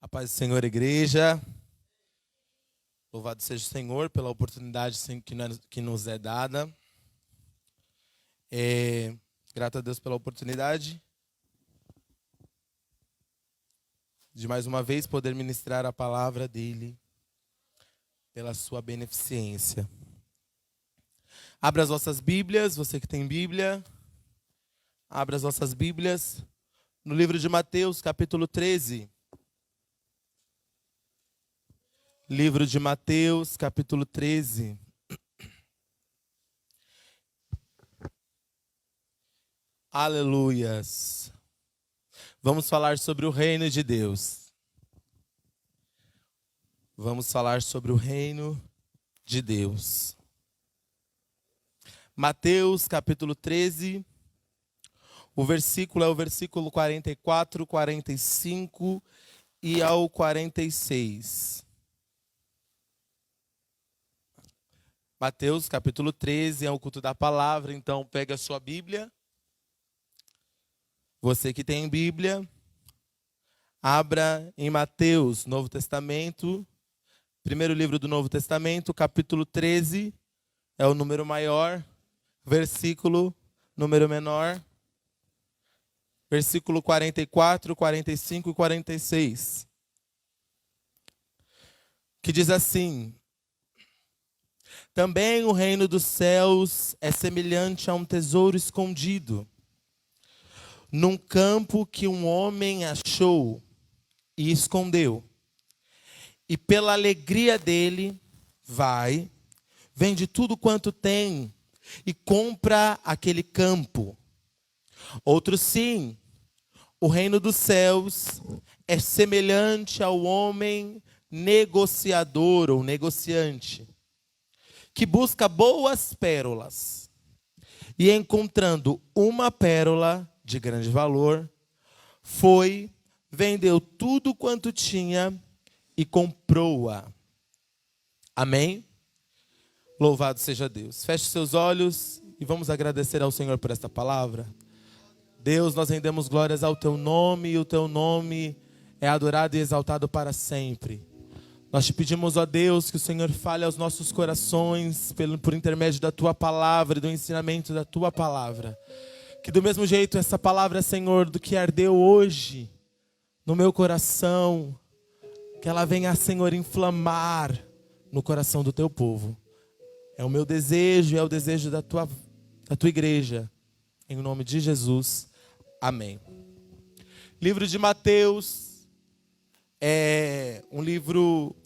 A paz do Senhor, igreja. Louvado seja o Senhor pela oportunidade que nos é dada. Grato a Deus pela oportunidade de mais uma vez poder ministrar a palavra dele, pela sua beneficência. Abra as vossas Bíblias, você que tem Bíblia. Abra as vossas Bíblias no livro de Mateus, capítulo 13. Livro de Mateus, capítulo 13. Aleluias. Vamos falar sobre o reino de Deus. Vamos falar sobre o reino de Deus. Mateus, capítulo 13. O versículo é o versículo 44, 45 e ao 46. Mateus, capítulo 13, é o culto da palavra, então pega a sua Bíblia. Você que tem Bíblia, abra em Mateus, Novo Testamento, primeiro livro do Novo Testamento, capítulo 13, é o número maior, versículo, número menor, versículo 44, 45 e 46. Que diz assim: também o reino dos céus é semelhante a um tesouro escondido num campo que um homem achou e escondeu. E pela alegria dele, vende tudo quanto tem e compra aquele campo. Outro sim, o reino dos céus é semelhante ao homem negociador ou negociante, que busca boas pérolas, e encontrando uma pérola de grande valor, vendeu tudo quanto tinha e comprou-a. Amém? Louvado seja Deus. Feche seus olhos e vamos agradecer ao Senhor por esta palavra. Deus, nós rendemos glórias ao teu nome, e o teu nome é adorado e exaltado para sempre. Nós te pedimos, ó Deus, que o Senhor fale aos nossos corações por intermédio da tua palavra e do ensinamento da tua palavra. Que do mesmo jeito essa palavra, Senhor, do que ardeu hoje no meu coração, que ela venha, Senhor, inflamar no coração do teu povo. É o meu desejo, é o desejo da tua igreja. Em nome de Jesus. Amém. Livro de Mateus é um livro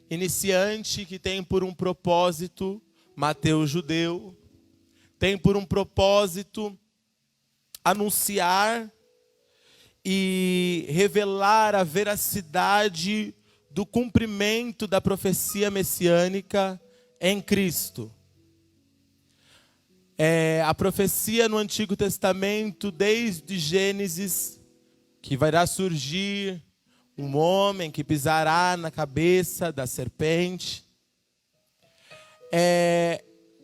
iniciante que tem por um propósito, Mateus judeu, tem por um propósito anunciar e revelar a veracidade do cumprimento da profecia messiânica em Cristo. A profecia no Antigo Testamento, desde Gênesis, que vai surgir um homem que pisará na cabeça da serpente.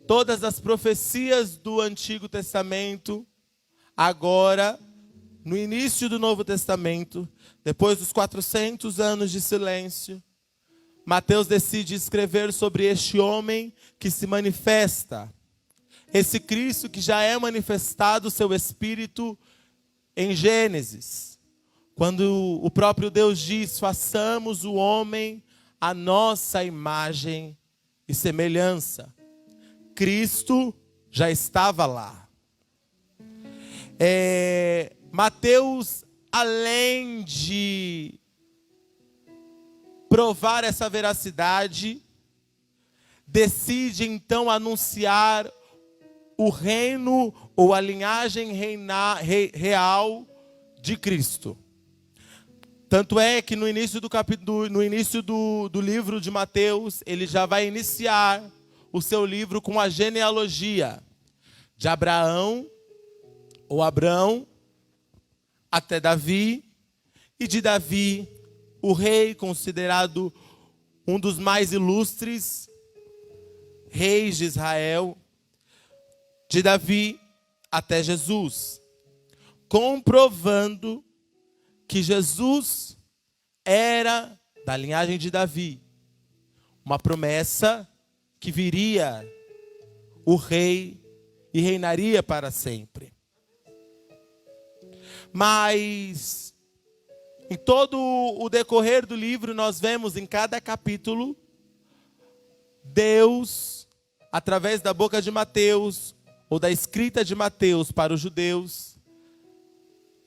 Todas as profecias do Antigo Testamento, agora, no início do Novo Testamento, depois dos 400 anos de silêncio, Mateus decide escrever sobre este homem que se manifesta, esse Cristo que já é manifestado o seu Espírito em Gênesis. Quando o próprio Deus diz, façamos o homem a nossa imagem e semelhança. Cristo já estava lá. Mateus, além de provar essa veracidade, decide então anunciar o reino ou a linhagem real de Cristo. Tanto é que no início do livro de Mateus, ele já vai iniciar o seu livro com a genealogia de Abraão, ou Abrão, até Davi, e de Davi, o rei considerado um dos mais ilustres reis de Israel, de Davi até Jesus, comprovando que Jesus era da linhagem de Davi. Uma promessa que viria o rei e reinaria para sempre. Mas em todo o decorrer do livro nós vemos em cada capítulo Deus, através da boca de Mateus, ou da escrita de Mateus para os judeus,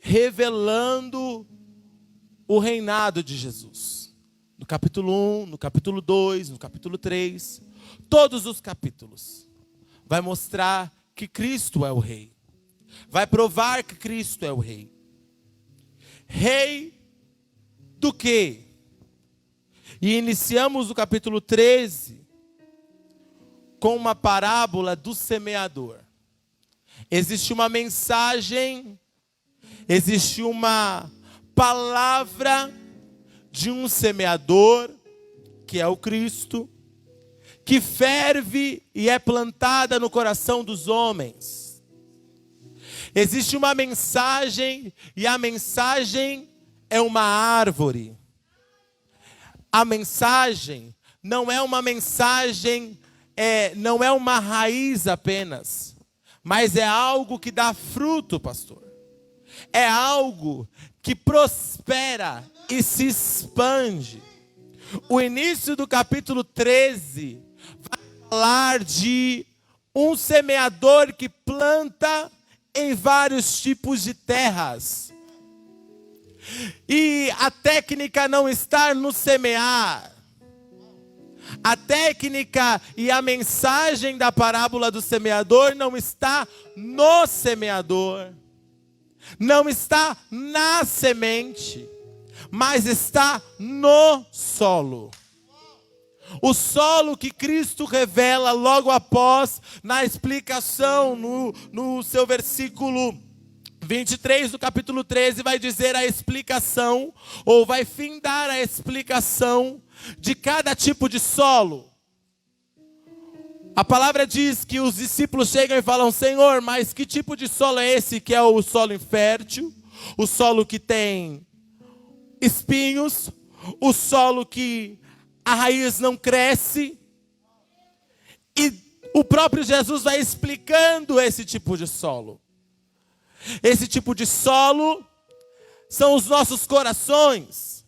revelando o reinado de Jesus. No capítulo 1, no capítulo 2, no capítulo 3, todos os capítulos vai mostrar que Cristo é o rei. Vai provar que Cristo é o rei. Rei do quê? E iniciamos o capítulo 13 com uma parábola do semeador. Existe uma mensagem, existe uma palavra de um semeador, que é o Cristo, que ferve e é plantada no coração dos homens. Existe uma mensagem, e a mensagem é uma árvore. A mensagem não é uma mensagem, não é uma raiz apenas, mas é algo que dá fruto, pastor. É algo que prospera e se expande. O início do capítulo 13 vai falar de um semeador que planta em vários tipos de terras. E a técnica não está no semear. A técnica e a mensagem da parábola do semeador não está no semeador. Não está na semente, mas está no solo. O solo que Cristo revela logo após, na explicação, no seu versículo 23 do capítulo 13, vai dizer a explicação, ou vai findar a explicação de cada tipo de solo. A palavra diz que os discípulos chegam e falam: Senhor, mas que tipo de solo é esse, que é o solo infértil, o solo que tem espinhos, o solo que a raiz não cresce? E o próprio Jesus vai explicando esse tipo de solo. Esse tipo de solo são os nossos corações.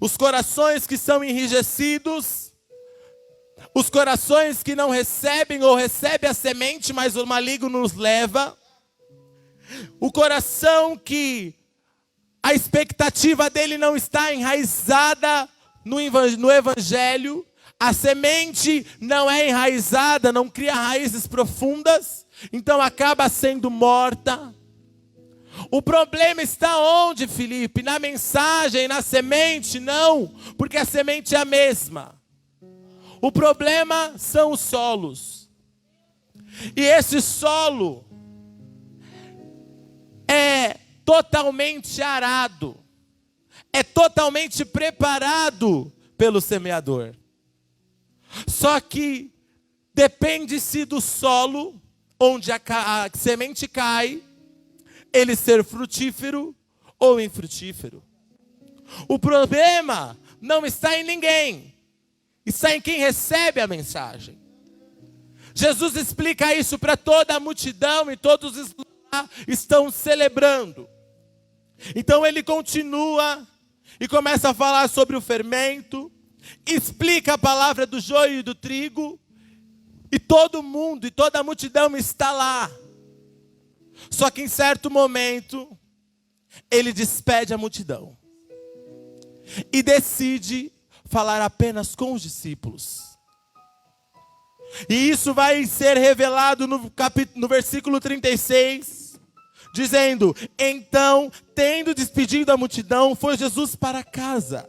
Os corações que são enrijecidos, os corações que não recebem ou recebem a semente, mas o maligno nos leva. O coração que a expectativa dele não está enraizada no evangelho. A semente não é enraizada, não cria raízes profundas, então acaba sendo morta. O problema está onde, Felipe? Na mensagem, na semente? Não, porque a semente é a mesma. O problema são os solos. E esse solo é totalmente arado. É totalmente preparado pelo semeador. Só que depende-se do solo onde a semente cai, ele ser frutífero ou infrutífero. O problema não está em ninguém. Está em quem recebe a mensagem. Jesus explica isso para toda a multidão e todos lá estão celebrando. Então ele continua e começa a falar sobre o fermento, explica a palavra do joio e do trigo, e todo mundo e toda a multidão está lá. Só que em certo momento, ele despede a multidão e decide falar apenas com os discípulos. E isso vai ser revelado no versículo 36, dizendo: então, tendo despedido a multidão, foi Jesus para casa.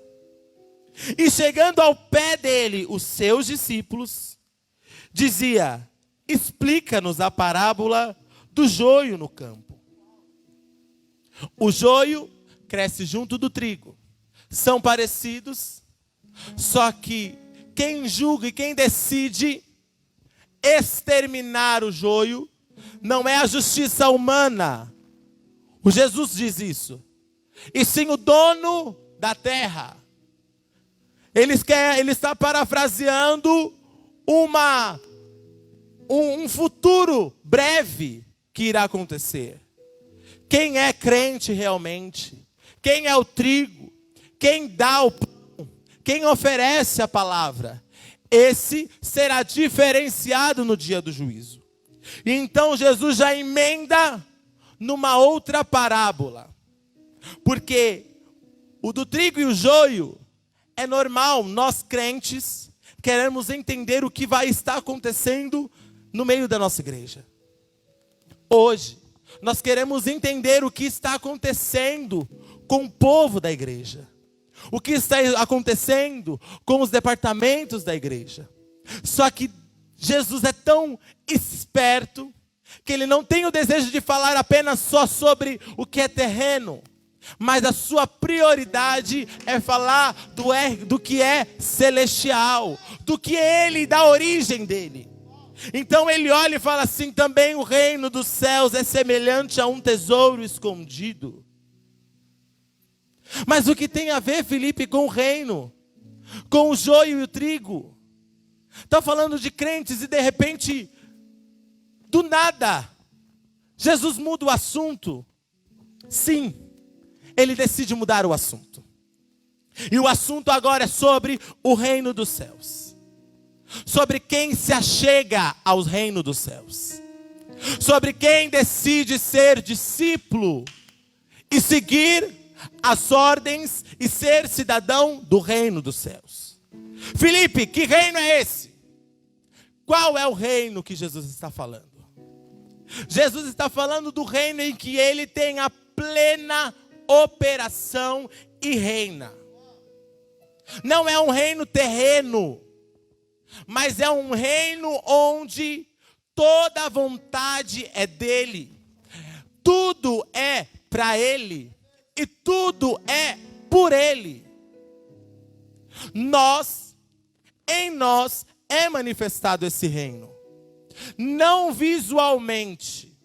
E chegando ao pé dele, os seus discípulos, dizia: explica-nos a parábola do joio no campo. O joio cresce junto do trigo. São parecidos, só que quem julga e quem decide exterminar o joio não é a justiça humana. O Jesus diz isso. E sim o dono da terra. Ele está parafraseando um futuro breve que irá acontecer. Quem é crente realmente? Quem é o trigo? Quem dá o pão? Quem oferece a palavra? Esse será diferenciado no dia do juízo. E então Jesus já emenda numa outra parábola. Porque o do trigo e o joio é normal, nós crentes queremos entender o que vai estar acontecendo no meio da nossa igreja. Hoje, nós queremos entender o que está acontecendo com o povo da igreja. O que está acontecendo com os departamentos da igreja. Só que Jesus é tão esperto que ele não tem o desejo de falar apenas só sobre o que é terreno. Mas a sua prioridade é falar do que é celestial, do que é ele, da origem dele. Então ele olha e fala assim: também o reino dos céus é semelhante a um tesouro escondido. Mas o que tem a ver, Felipe, com o reino? Com o joio e o trigo? Está falando de crentes e de repente, do nada, Jesus muda o assunto. Sim, ele decide mudar o assunto. E o assunto agora é sobre o reino dos céus. Sobre quem se achega ao reino dos céus. Sobre quem decide ser discípulo e seguir as ordens e ser cidadão do reino dos céus. Felipe, que reino é esse? Qual é o reino que Jesus está falando? Jesus está falando do reino em que ele tem a plena operação e reina. Não é um reino terreno, mas é um reino onde toda a vontade é dele. Tudo é para ele e tudo é por ele. Em nós é manifestado esse reino. Não visualmente,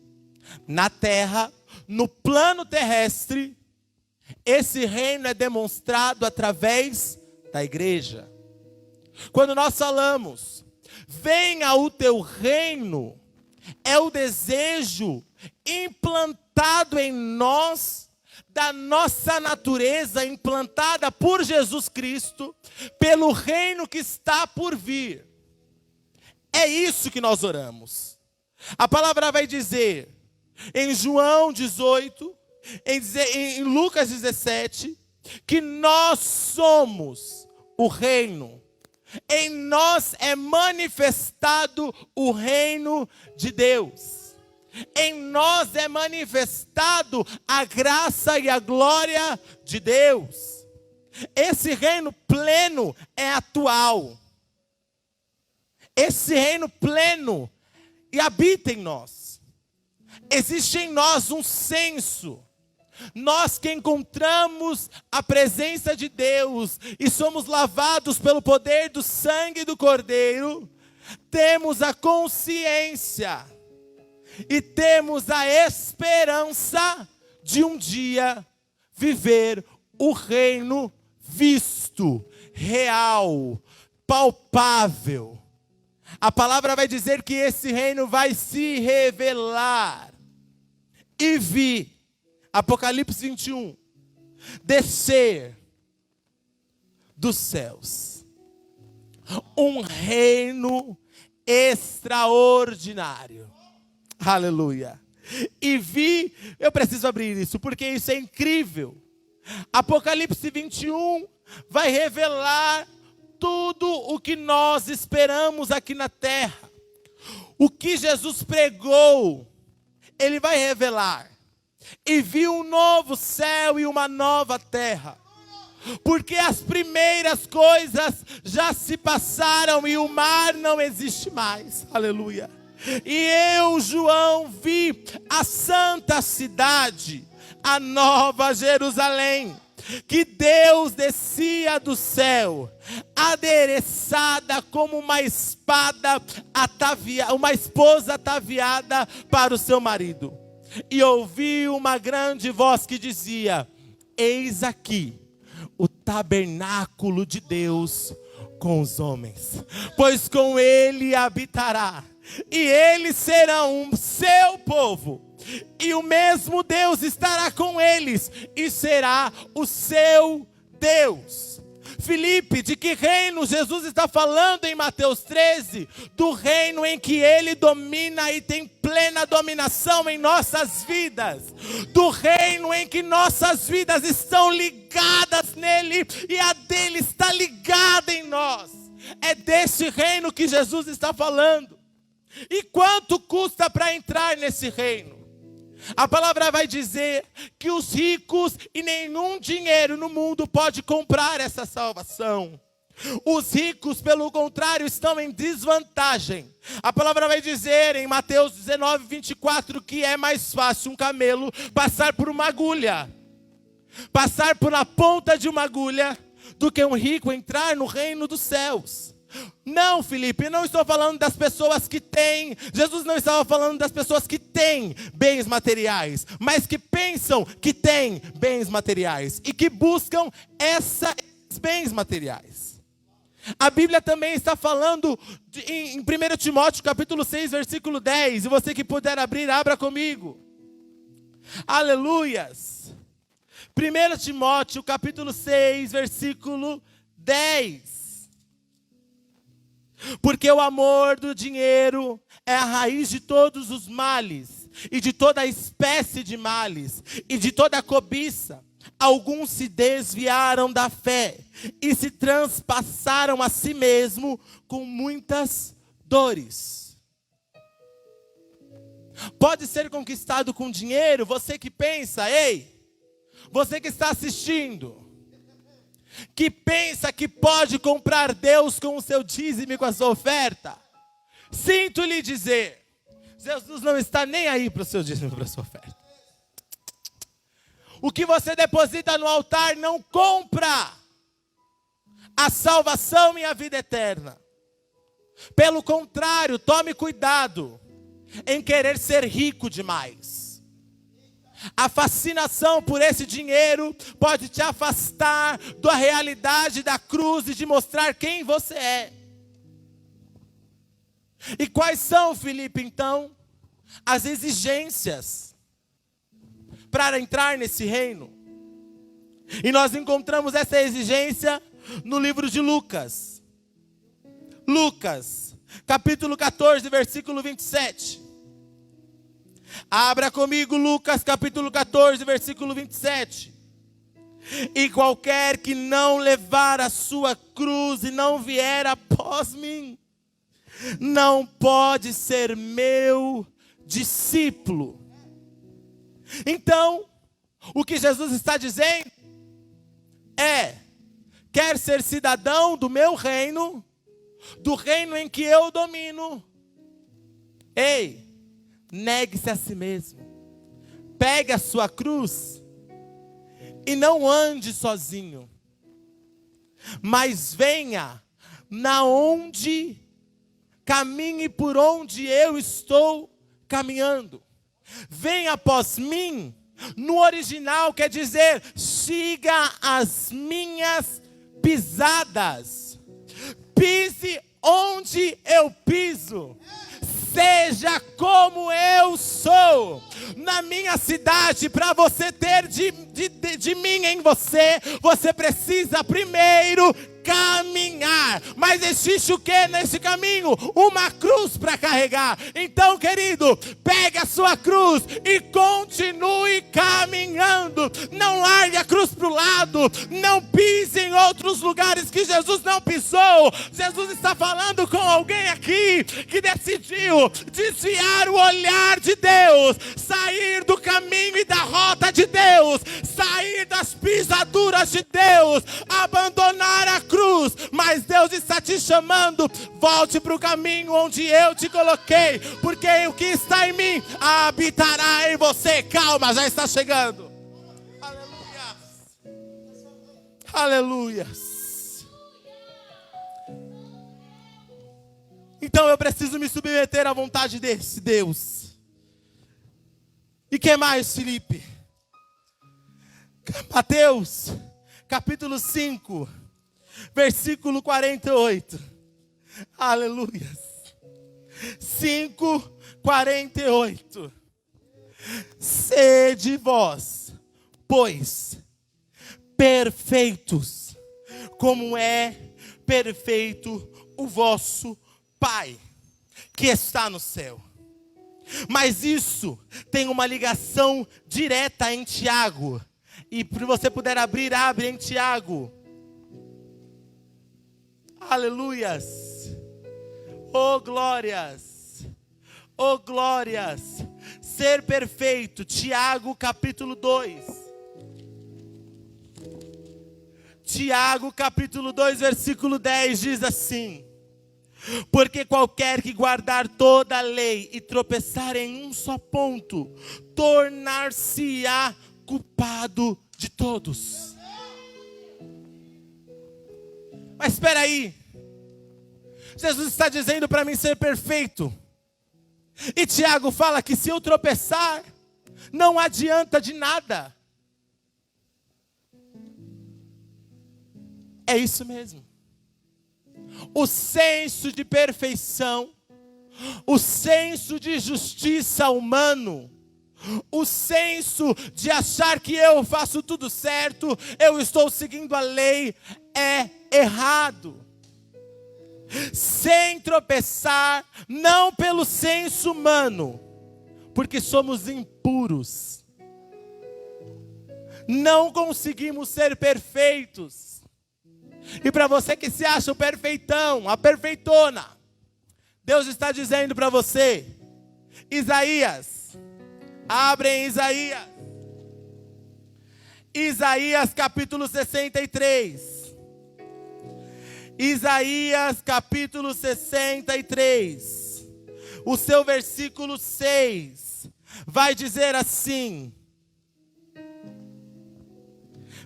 na terra, no plano terrestre, esse reino é demonstrado através da igreja. Quando nós falamos, venha o teu reino, é o desejo implantado em nós, da nossa natureza implantada por Jesus Cristo, pelo reino que está por vir. É isso que nós oramos. A palavra vai dizer, em João 18, em Lucas 17, que nós somos o reino. Em nós é manifestado o reino de Deus. Em nós é manifestado a graça e a glória de Deus. Esse reino pleno é atual. Esse reino pleno e habita em nós. Existe em nós um senso. Nós que encontramos a presença de Deus e somos lavados pelo poder do sangue do Cordeiro, temos a consciência e temos a esperança de um dia viver o reino visto, real, palpável. A palavra vai dizer que esse reino vai se revelar. E vi, Apocalipse 21, descer dos céus um reino extraordinário. Aleluia. E vi, eu preciso abrir isso, porque isso é incrível. Apocalipse 21 vai revelar tudo o que nós esperamos aqui na terra. O que Jesus pregou, ele vai revelar. E vi um novo céu e uma nova terra. Porque as primeiras coisas já se passaram e o mar não existe mais. Aleluia. E eu, João, vi a santa cidade, a nova Jerusalém, que Deus descia do céu, adereçada como uma espada uma esposa ataviada para o seu marido. E ouvi uma grande voz que dizia: eis aqui, o tabernáculo de Deus com os homens, pois com ele habitará, e eles serão seu povo, e o mesmo Deus estará com eles, e será o seu Deus. Filipe, de que reino Jesus está falando em Mateus 13? Do reino em que ele domina e tem plena dominação em nossas vidas. Do reino em que nossas vidas estão ligadas nele e a dele está ligada em nós. É desse reino que Jesus está falando. E quanto custa para entrar nesse reino? A palavra vai dizer que os ricos e nenhum dinheiro no mundo pode comprar essa salvação. Os ricos, pelo contrário, estão em desvantagem. A palavra vai dizer em Mateus 19, 24, que é mais fácil um camelo passar por uma agulha, passar por a ponta de uma agulha, do que um rico entrar no reino dos céus. Não, Filipe, eu não estou falando das pessoas que têm. Jesus não estava falando das pessoas que têm bens materiais, mas que pensam que têm bens materiais e que buscam esses bens materiais. A Bíblia também está falando em 1 Timóteo capítulo 6, versículo 10. E você que puder abrir, abra comigo. Aleluias. 1 Timóteo capítulo 6, versículo 10. Porque o amor do dinheiro é a raiz de todos os males, e de toda espécie de males, e de toda cobiça. Alguns se desviaram da fé, e se transpassaram a si mesmo com muitas dores. Pode ser conquistado com dinheiro, você que pensa, ei, você que está assistindo, que pensa que pode comprar Deus com o seu dízimo e com a sua oferta. Sinto lhe dizer, Jesus não está nem aí para o seu dízimo e para a sua oferta. O que você deposita no altar não compra a salvação e a vida eterna. Pelo contrário, tome cuidado em querer ser rico demais. A fascinação por esse dinheiro pode te afastar da realidade da cruz e de mostrar quem você é. E quais são, Filipe, então, as exigências para entrar nesse reino? E nós encontramos essa exigência no livro de Lucas. Lucas, capítulo 14, versículo 27. Abra comigo Lucas capítulo 14, versículo 27. E qualquer que não levar a sua cruz e não vier após mim, não pode ser meu discípulo. Então, o que Jesus está dizendo é: quer ser cidadão do meu reino, do reino em que eu domino, ei, negue-se a si mesmo. Pegue a sua cruz e não ande sozinho, mas venha caminhe por onde eu estou caminhando. Venha após mim. No original quer dizer: siga as minhas pisadas. Pise onde eu piso. Seja como eu sou. Na minha cidade, para você ter de mim em você, você precisa primeiro caminhar. Mas existe o que nesse caminho? Uma cruz para carregar. Então, querido, pegue a sua cruz e continue caminhando. Não largue a cruz para o lado. Não pise em outros lugares que Jesus não pisou. Jesus está falando com alguém aqui que decidiu desviar o olhar de Deus, sair do caminho e da rota de Deus, sair das pisaduras de Deus, abandonar a cruz. Mas Deus está te chamando: volte para o caminho onde eu te coloquei, porque o que está em mim habitará em você. Calma, já está chegando. Aleluia. Aleluias. Então eu preciso me submeter à vontade desse Deus. E que mais, Filipe? Mateus capítulo 5, versículo 48. Aleluias. 5:48. Sede vós, pois, perfeitos, como é perfeito o vosso Pai, que está no céu. Mas isso tem uma ligação direta em Tiago. E se você puder abrir, abre em Tiago. Aleluias. Oh glórias. Oh glórias. Ser perfeito. Tiago capítulo 2. Tiago capítulo 2, versículo 10 diz assim: porque qualquer que guardar toda a lei e tropeçar em um só ponto, tornar-se-á culpado de todos. Mas espera aí, Jesus está dizendo para mim ser perfeito. E Tiago fala que se eu tropeçar, não adianta de nada. É isso mesmo. O senso de perfeição, o senso de justiça humano, o senso de achar que eu faço tudo certo, eu estou seguindo a lei, é errado. Sem tropeçar, não pelo senso humano, porque somos impuros. Não conseguimos ser perfeitos. E para você que se acha o perfeitão, a perfeitona, Deus está dizendo para você, Isaías, abre em Isaías. Isaías capítulo 63. Isaías capítulo 63. O seu versículo 6 vai dizer assim.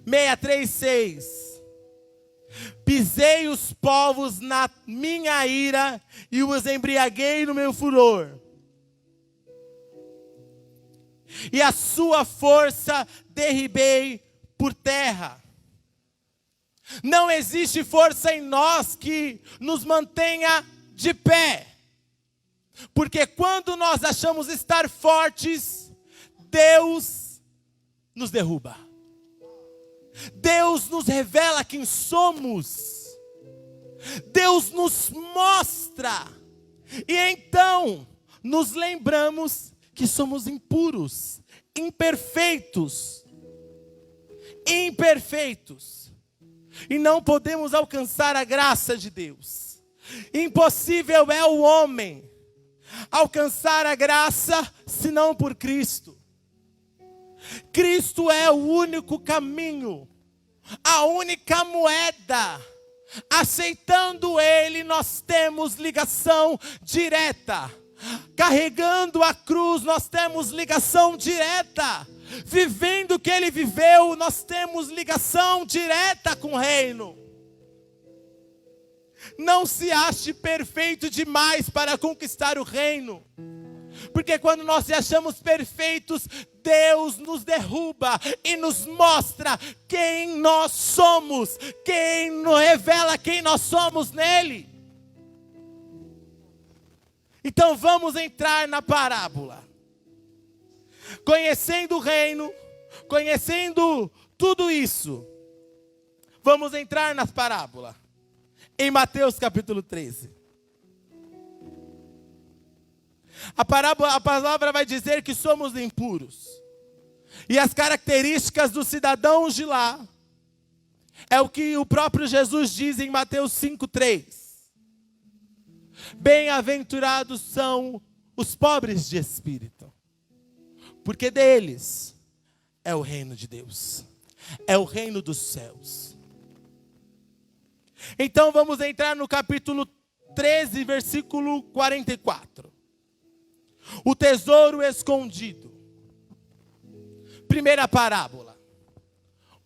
6:6. Pisei os povos na minha ira e os embriaguei no meu furor. E a sua força derribei por terra. Não existe força em nós que nos mantenha de pé. Porque quando nós achamos estar fortes, Deus nos derruba. Deus nos revela quem somos. Deus nos mostra. E então nos lembramos que somos impuros, imperfeitos. Imperfeitos. E não podemos alcançar a graça de Deus. Impossível é o homem alcançar a graça senão por Cristo. Cristo é o único caminho, a única moeda. Aceitando Ele, nós temos ligação direta. Carregando a cruz, nós temos ligação direta. Vivendo o que Ele viveu, nós temos ligação direta com o reino. Não se ache perfeito demais para conquistar o reino. Porque quando nós se achamos perfeitos, Deus nos derruba e nos mostra quem nós somos. Quem nos revela quem nós somos nele. Então vamos entrar na parábola. Conhecendo o reino, conhecendo tudo isso, vamos entrar na parábola. Em Mateus capítulo 13. A palavra vai dizer que somos impuros. E as características dos cidadãos de lá é o que o próprio Jesus diz em Mateus 5:3. Bem-aventurados são os pobres de espírito, porque deles é o reino de Deus, é o reino dos céus. Então vamos entrar no capítulo 13, versículo 44. O tesouro escondido. Primeira parábola.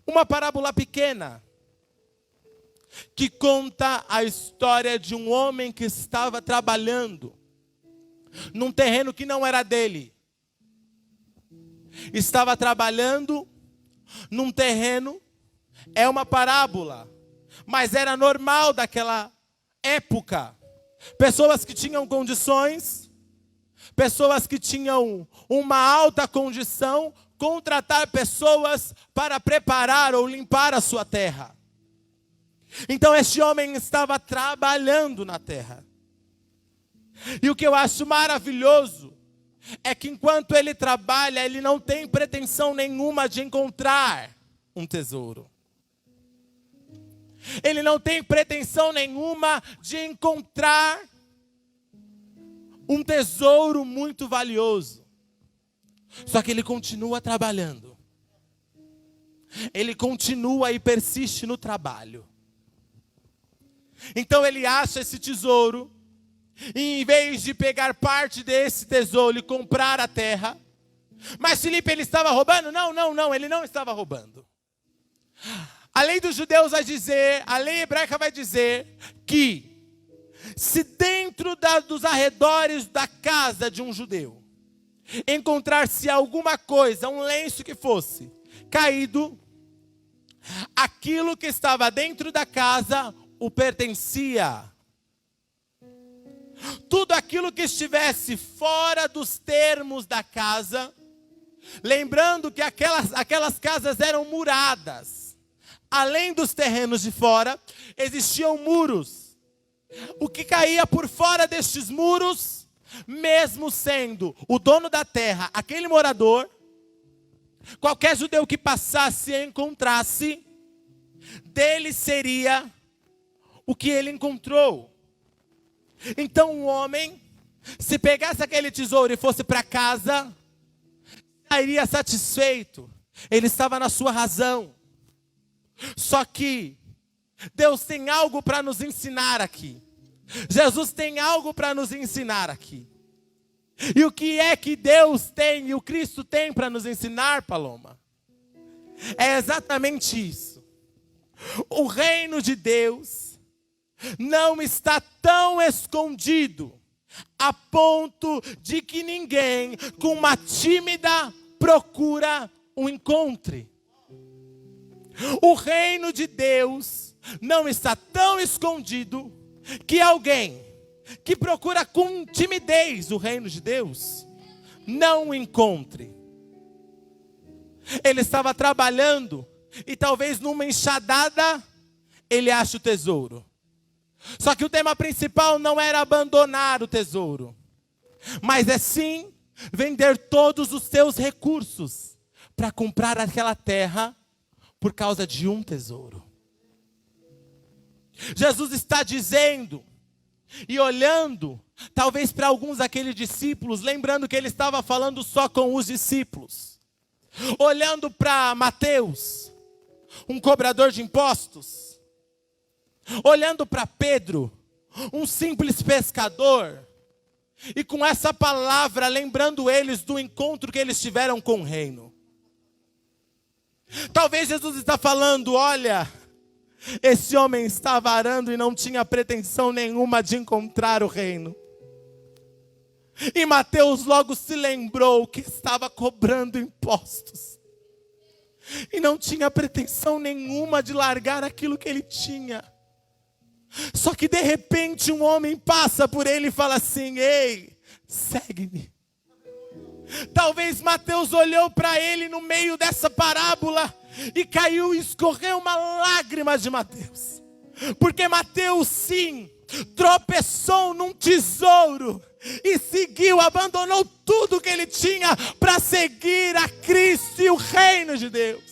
Uma parábola pequena, que conta a história de um homem que estava trabalhando num terreno que não era dele. Estava trabalhando num terreno É uma parábola, mas era normal daquela época. Pessoas que tinham condições, pessoas que tinham uma alta condição, contratar pessoas para preparar ou limpar a sua terra. Então este homem estava trabalhando na terra. E o que eu acho maravilhoso é que enquanto ele trabalha, ele não tem pretensão nenhuma de encontrar um tesouro. Ele não tem pretensão nenhuma de encontrar um tesouro muito valioso. Só que ele continua trabalhando. Ele continua e persiste no trabalho. Então ele acha esse tesouro. E em vez de pegar parte desse tesouro e comprar a terra. Mas Filipe, ele estava roubando? Não, ele não estava roubando. A lei dos judeus vai dizer, a lei hebraica vai dizer que se dentro dos arredores da casa de um judeu encontrar-se alguma coisa, um lenço que fosse caído, aquilo que estava dentro da casa o pertencia. Tudo aquilo que estivesse fora dos termos da casa, lembrando que aquelas casas eram muradas. Além dos terrenos de fora, existiam muros. O que caía por fora destes muros, mesmo sendo o dono da terra, aquele morador, qualquer judeu que passasse e encontrasse, dele seria o que ele encontrou. Então o homem, se pegasse aquele tesouro e fosse para casa, sairia satisfeito. Ele estava na sua razão. Só que Deus tem algo para nos ensinar aqui. Jesus tem algo para nos ensinar aqui. E o que é que Deus tem e o Cristo tem para nos ensinar, Paloma? É exatamente isso. O reino de Deus não está tão escondido a ponto de que ninguém com uma tímida procura o encontre. O reino de Deus não está tão escondido que alguém que procura com timidez o reino de Deus não o encontre. Ele estava trabalhando e talvez numa enxadada ele ache o tesouro. Só que o tema principal não era abandonar o tesouro, mas é sim vender todos os seus recursos para comprar aquela terra por causa de um tesouro. Jesus está dizendo e olhando, talvez para alguns daqueles discípulos, lembrando que ele estava falando só com os discípulos, olhando para Mateus, um cobrador de impostos, olhando para Pedro, um simples pescador, e com essa palavra lembrando eles do encontro que eles tiveram com o reino. Talvez Jesus está falando, olha, esse homem estava arando e não tinha pretensão nenhuma de encontrar o reino. E Mateus logo se lembrou que estava cobrando impostos. E não tinha pretensão nenhuma de largar aquilo que ele tinha. Só que de repente um homem passa por ele e fala assim, ei, segue-me. Talvez Mateus olhou para ele no meio dessa parábola e caiu e escorreu uma lágrima de Mateus. Porque Mateus sim, tropeçou num tesouro e seguiu, abandonou tudo que ele tinha para seguir a Cristo e o reino de Deus.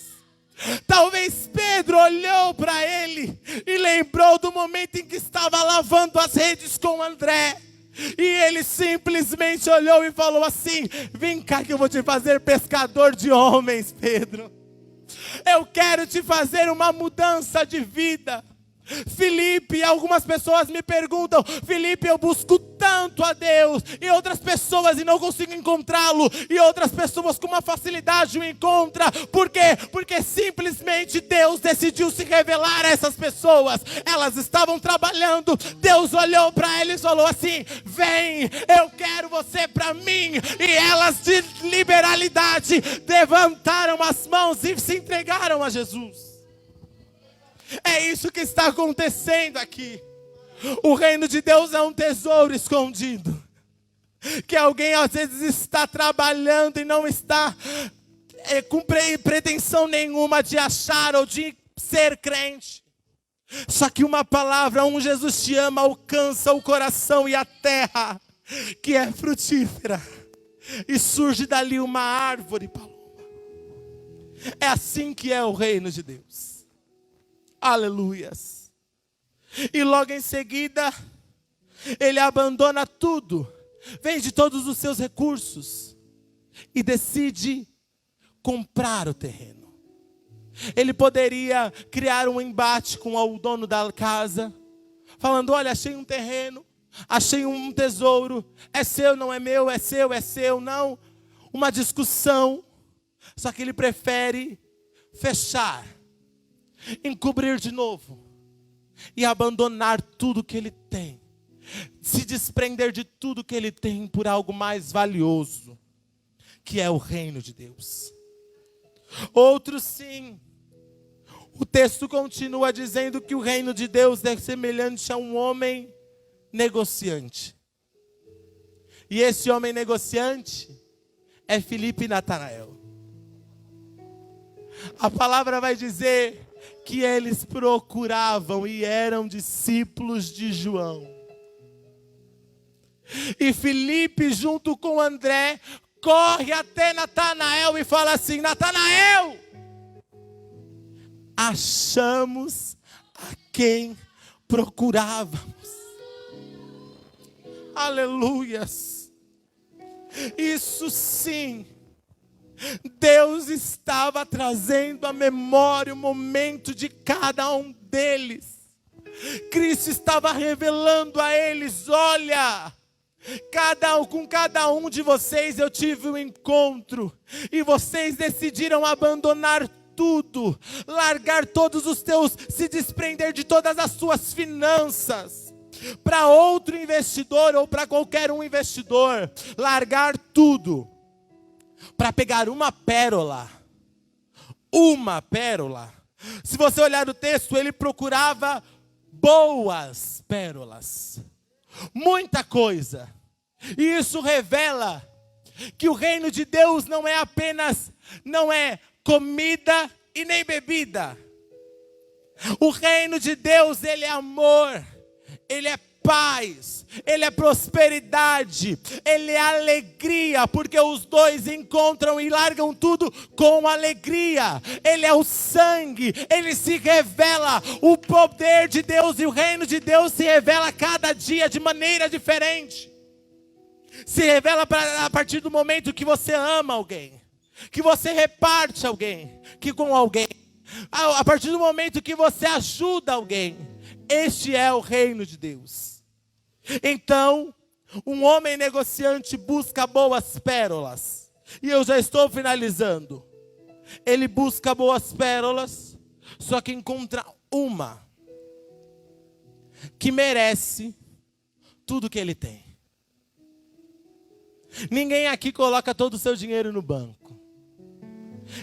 Talvez Pedro olhou para ele e lembrou do momento em que estava lavando as redes com André. E ele simplesmente olhou e falou assim, vem cá que eu vou te fazer pescador de homens, Pedro. Eu quero te fazer uma mudança de vida. Filipe, algumas pessoas me perguntam, Filipe, eu busco tanto a Deus, e outras pessoas e não consigo encontrá-lo, e outras pessoas com uma facilidade o encontram. Por quê? Porque simplesmente Deus decidiu se revelar a essas pessoas. Elas estavam trabalhando, Deus olhou para eles e falou assim, vem, eu quero você para mim. E elas de liberalidade levantaram as mãos e se entregaram a Jesus. É isso que está acontecendo aqui. O reino de Deus é um tesouro escondido, que alguém às vezes está trabalhando e não está com pretensão nenhuma de achar ou de ser crente. Só que uma palavra, um Jesus te ama, alcança o coração e a terra, que é frutífera, e surge dali uma árvore, paloma. É assim que é o reino de Deus. Aleluias. E logo em seguida, ele abandona tudo, vende todos os seus recursos e decide comprar o terreno. Ele poderia criar um embate com o dono da casa, falando: olha, achei um terreno, achei um tesouro, é seu, não é meu, é seu, não. Uma discussão. Só que ele prefere fechar, encobrir de novo e abandonar tudo que ele tem, se desprender de tudo que ele tem por algo mais valioso, que é o reino de Deus. Outros sim. O texto continua dizendo que o reino de Deus é semelhante a um homem negociante. E esse homem negociante é Filipe e Natanael. A palavra vai dizer que eles procuravam e eram discípulos de João. E Filipe, junto com André, corre até Natanael e fala assim: Natanael, achamos a quem procurávamos. Aleluias. Isso sim, Deus estava trazendo à memória o momento de cada um deles. Cristo estava revelando a eles: olha, com cada um de vocês eu tive um encontro, e vocês decidiram abandonar tudo, largar todos os teus, se desprender de todas as suas finanças, para outro investidor ou para qualquer um investidor, largar tudo, para pegar uma pérola. Uma pérola. Se você olhar o texto, ele procurava boas pérolas. Muita coisa. E isso revela que o reino de Deus não é apenas, não é comida e nem bebida. O reino de Deus, ele é amor, ele é paz, ele é prosperidade, ele é alegria, porque os dois encontram e largam tudo com alegria. Ele é o sangue, ele se revela, o poder de Deus e o reino de Deus se revela cada dia de maneira diferente. Se revela a partir do momento que você ama alguém, que você reparte alguém, que com alguém, a partir do momento que você ajuda alguém. Este é o reino de Deus. Então, um homem negociante busca boas pérolas. E eu já estou finalizando. Ele busca boas pérolas, só que encontra uma que merece tudo que ele tem. Ninguém aqui coloca todo o seu dinheiro no banco.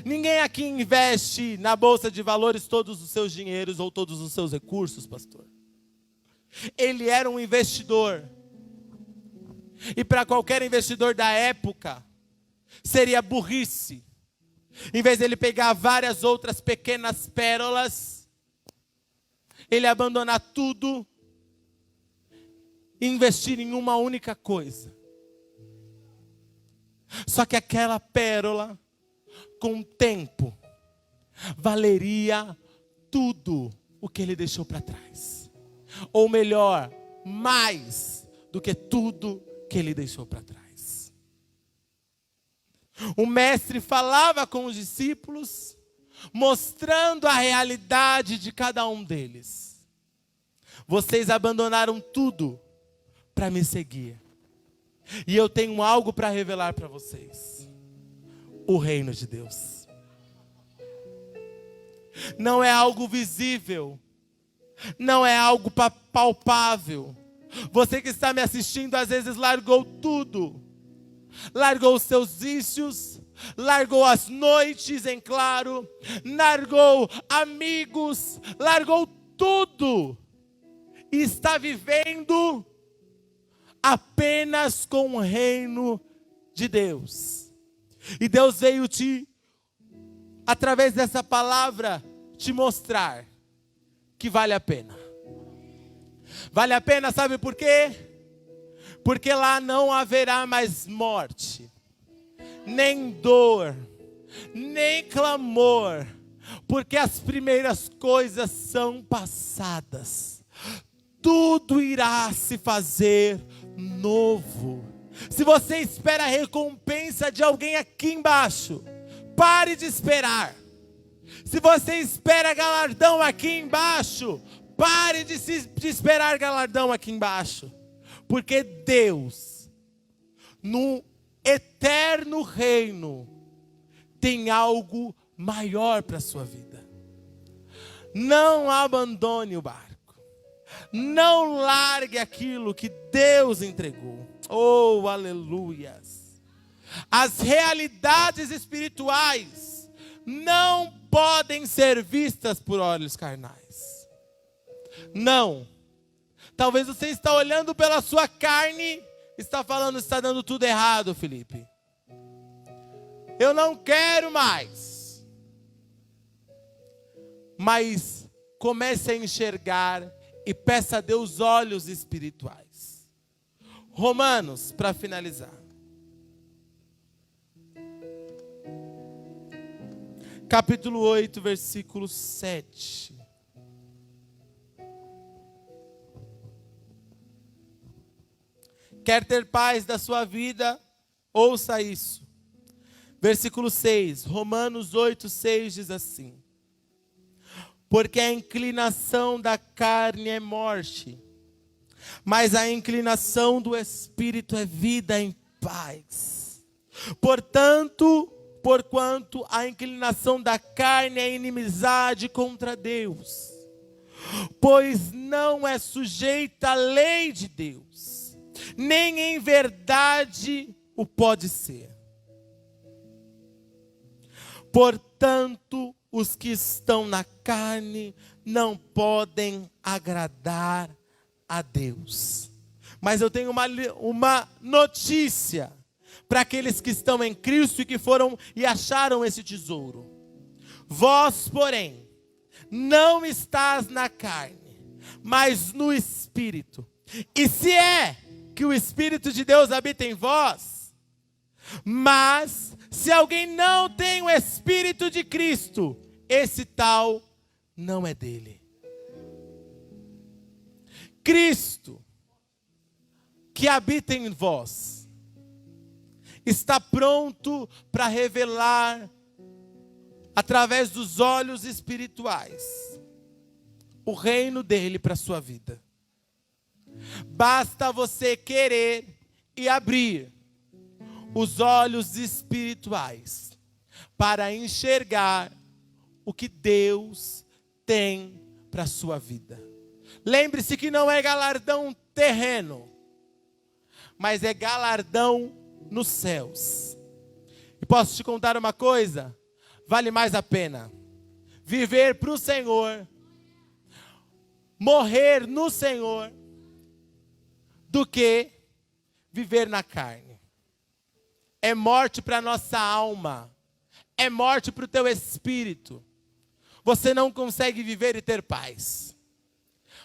Ninguém aqui investe na bolsa de valores todos os seus dinheiros ou todos os seus recursos, pastor. Ele era um investidor. E para qualquer investidor da época, seria burrice, em vez de ele pegar várias outras pequenas pérolas, ele abandonar tudo e investir em uma única coisa. Só que aquela pérola, com o tempo, valeria tudo o que ele deixou para trás. Ou melhor, mais do que tudo que ele deixou para trás. O mestre falava com os discípulos, mostrando a realidade de cada um deles. Vocês abandonaram tudo para me seguir. E eu tenho algo para revelar para vocês. O reino de Deus. Não é algo visível. Não é algo palpável. Você que está me assistindo, às vezes largou tudo. Largou os seus vícios, largou as noites em claro, largou amigos, largou tudo e está vivendo apenas com o reino de Deus. E Deus veio através dessa palavra, te mostrar que vale a pena. Vale a pena, sabe por quê? Porque lá não haverá mais morte, nem dor, nem clamor, porque as primeiras coisas são passadas. Tudo irá se fazer novo. Se você espera a recompensa de alguém aqui embaixo, pare de esperar. Se você espera galardão aqui embaixo, pare de esperar galardão aqui embaixo. Porque Deus, no eterno reino, tem algo maior para a sua vida. Não abandone o barco. Não largue aquilo que Deus entregou. Oh, aleluias. As realidades espirituais não podem ser vistas por olhos carnais. Não. Talvez você está olhando pela sua carne, está falando, está dando tudo errado, Felipe. Eu não quero mais. Mas comece a enxergar e peça a Deus olhos espirituais. Romanos, para finalizar. Capítulo 8, versículo 7. Quer ter paz da sua vida? Ouça isso. Versículo 6. Romanos 8, 6 diz assim: porque a inclinação da carne é morte, mas a inclinação do Espírito é vida em paz. Porquanto a inclinação da carne é inimizade contra Deus, pois não é sujeita à lei de Deus, nem em verdade o pode ser. Portanto, os que estão na carne não podem agradar a Deus. Mas eu tenho uma notícia para aqueles que estão em Cristo e que foram e acharam esse tesouro. Vós, porém, não estás na carne, mas no Espírito. E se é que o Espírito de Deus habita em vós, mas se alguém não tem o Espírito de Cristo, esse tal não é dele. Cristo, que habita em vós, está pronto para revelar, através dos olhos espirituais, o reino dele para a sua vida. Basta você querer e abrir os olhos espirituais para enxergar o que Deus tem para a sua vida. Lembre-se que não é galardão terreno, mas é galardão nos céus. E posso te contar uma coisa? Vale mais a pena viver para o Senhor, morrer no Senhor, do que viver na carne. É morte para a nossa alma, é morte para o teu espírito. Você não consegue viver e ter paz.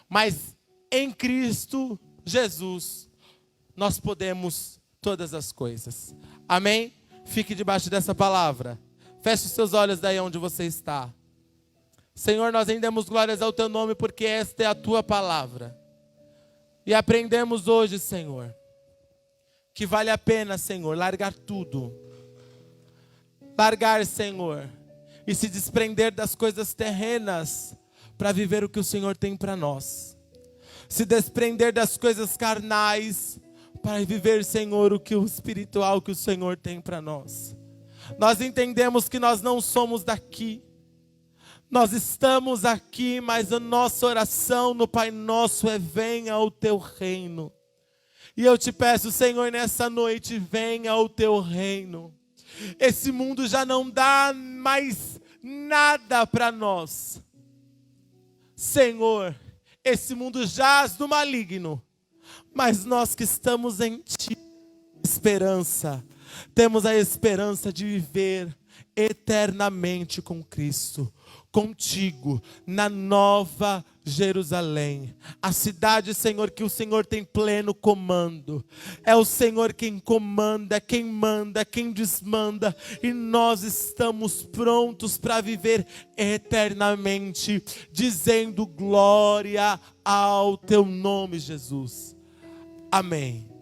Mas em Cristo Jesus, nós podemos todas as coisas. Amém? Fique debaixo dessa palavra. Feche os seus olhos daí onde você está. Senhor, nós rendemos glórias ao teu nome, porque esta é a tua palavra. E aprendemos hoje, Senhor, que vale a pena, Senhor, largar tudo. Largar, Senhor, e se desprender das coisas terrenas para viver o que o Senhor tem para nós. Se desprender das coisas carnais para viver, Senhor, o que o espiritual que o Senhor tem para nós. Nós entendemos que nós não somos daqui. Nós estamos aqui, mas a nossa oração no Pai Nosso é: venha o teu reino. E eu te peço, Senhor, nessa noite, venha o teu reino. Esse mundo já não dá mais nada para nós. Senhor, esse mundo jaz do maligno, mas nós que estamos em Ti, esperança, temos a esperança de viver eternamente com Cristo, contigo, na Nova Jerusalém, a cidade, Senhor, que o Senhor tem pleno comando. É o Senhor quem comanda, quem manda, quem desmanda, e nós estamos prontos para viver eternamente, dizendo glória ao Teu nome, Jesus. Amém.